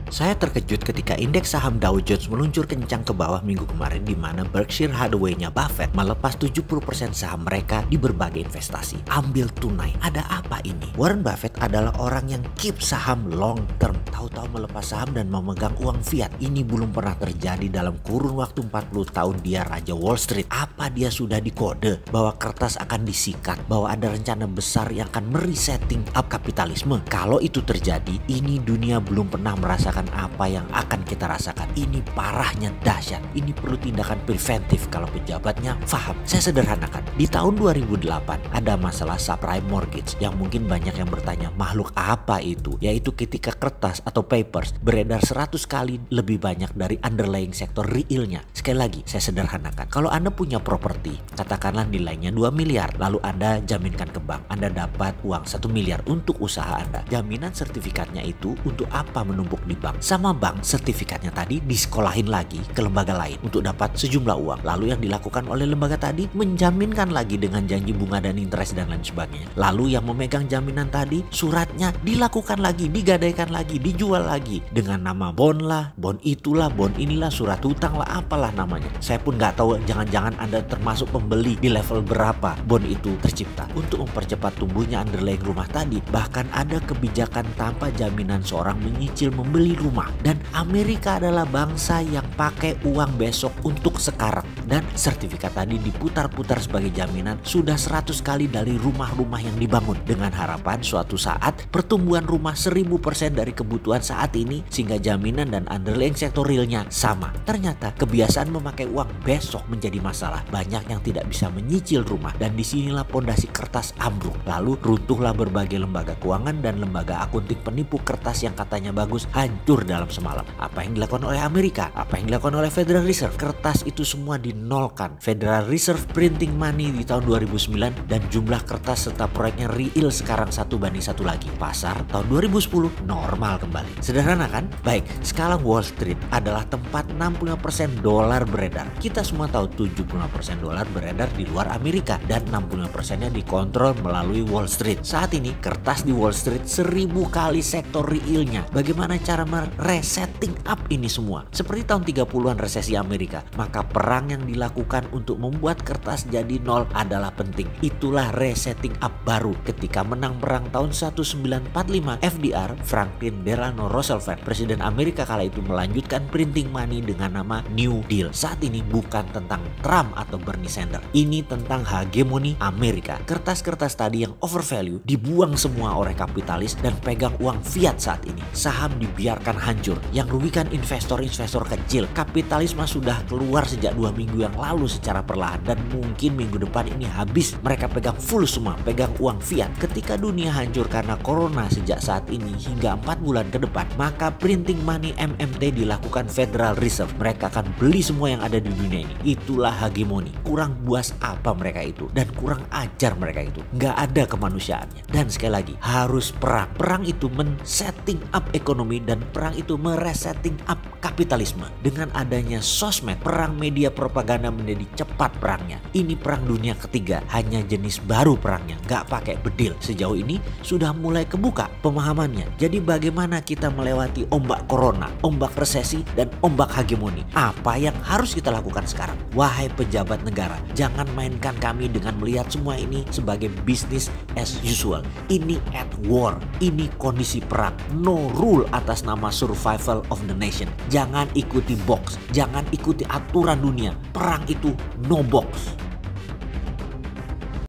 Saya terkejut ketika indeks saham Dow Jones meluncur kencang ke bawah minggu kemarin di mana Berkshire Hathaway-nya Buffett melepas 70% saham mereka di berbagai investasi. Ambil tunai, ada apa ini? Warren Buffett adalah orang yang keep saham long term. Tahu-tahu melepas saham dan memegang uang fiat. Ini belum pernah terjadi dalam kurun waktu 40 tahun dia Raja Wall Street. Apa dia sudah dikode bahwa kertas akan disikat, bahwa ada rencana besar yang akan meresetting up kapitalisme? Kalau itu terjadi, ini dunia belum pernah merasakan apa yang akan kita rasakan. Ini parahnya dahsyat. Ini perlu tindakan preventif kalau pejabatnya paham. Saya sederhanakan. Di tahun 2008 ada masalah subprime mortgage yang mungkin banyak yang bertanya makhluk apa itu? Yaitu ketika kertas atau papers beredar 100 kali lebih banyak dari underlying sektor realnya. Sekali lagi saya sederhanakan. Kalau Anda punya properti, katakanlah nilainya 2 miliar, lalu Anda jaminkan ke bank. Anda dapat uang 1 miliar untuk usaha Anda. Jaminan sertifikatnya itu untuk apa menumpuk di bank? Sama bank sertifikatnya tadi disekolahin lagi ke lembaga lain untuk dapat sejumlah uang. Lalu yang dilakukan oleh lembaga tadi menjaminkan lagi dengan janji bunga dan interest dan lain sebagainya. Lalu yang memegang jaminan tadi suratnya dilakukan lagi, digadaikan lagi, dijual lagi dengan nama bond lah, bond itulah, bond inilah, surat hutang lah, apalah namanya. Saya pun nggak tahu, jangan-jangan Anda termasuk pembeli di level berapa bond itu tercipta. Untuk mempercepat tumbuhnya underlying rumah tadi, bahkan ada kebijakan tanpa jaminan seorang menyicil membeli rumah. Dan Amerika adalah bangsa yang pakai uang besok untuk sekarang. Dan sertifikat tadi diputar-putar sebagai jaminan sudah 100 kali dari rumah-rumah yang dibangun. Dengan harapan suatu saat pertumbuhan rumah 1000% dari kebutuhan saat ini sehingga jaminan dan underlying sektor realnya sama. Ternyata kebiasaan memakai uang besok menjadi masalah. Banyak yang tidak bisa menyicil rumah dan disinilah pondasi kertas ambruk. Lalu runtuhlah berbagai lembaga keuangan dan lembaga akunting penipu kertas yang katanya bagus hancur dalam semalam. Apa yang dilakukan oleh Amerika? Apa yang dilakukan oleh Federal Reserve? Kertas itu semua dinolkan. Federal Reserve printing money di tahun 2009 dan jumlah kertas serta proyeknya real sekarang 1:1 lagi. Pasar tahun 2010 normal kembali. Sederhana kan? Baik, sekarang Wall Street adalah tempat 65% dolar beredar. Kita semua tahu 75% dolar beredar di luar Amerika dan 65%-nya dikontrol melalui Wall Street. Saat ini kertas di Wall Street 1000 kali sektor realnya. Bagaimana cara meresetting up ini semua? Seperti tahun 30-an resesi Amerika, maka perang yang dilakukan untuk membuat kertas jadi nol adalah penting. Itulah resetting up baru. Ketika menang perang tahun 1945, FDR, Franklin Delano Roosevelt, Presiden Amerika kala itu melanjutkan printing money dengan nama New Deal. Saat ini bukan tentang Trump atau Bernie Sanders. Ini tentang hegemoni Amerika. Kertas-kertas tadi yang overvalue dibuang semua oleh kapitalis dan pegang uang fiat saat ini. Saham dibiarkan hancur. Yang rugikan investor-investor kecil. Kapitalisme sudah keluar sejak 2 minggu yang lalu secara perlahan dan mungkin minggu depan ini habis. Mereka pegang full semua, pegang uang fiat. Ketika dunia hancur karena corona sejak saat ini hingga 4 bulan ke depan, maka printing money MMT dilakukan Federal Reserve. Mereka akan beli semua yang ada di dunia ini. Itulah hegemoni. Kurang buas apa mereka itu dan kurang ajar mereka itu. Nggak ada kemanusiaannya. Dan sekali lagi harus perang. Perang itu men-setting up ekonomi dan perang itu meresetting up kapitalisme. Dengan adanya sosmed, perang media propaganda menjadi cepat perangnya. Ini perang dunia ketiga, hanya jenis baru perangnya, nggak pakai bedil. Sejauh ini sudah mulai kebuka pemahamannya. Jadi bagaimana kita melewati ombak corona, ombak resesi, dan ombak hegemoni? Apa yang harus kita lakukan sekarang? Wahai pejabat negara, jangan mainkan kami dengan melihat semua ini sebagai business as usual. Ini at war, ini kondisi perang. No rule atas nama survival of the nation. Jangan ikuti box, jangan ikuti aturan dunia. Perang itu no box.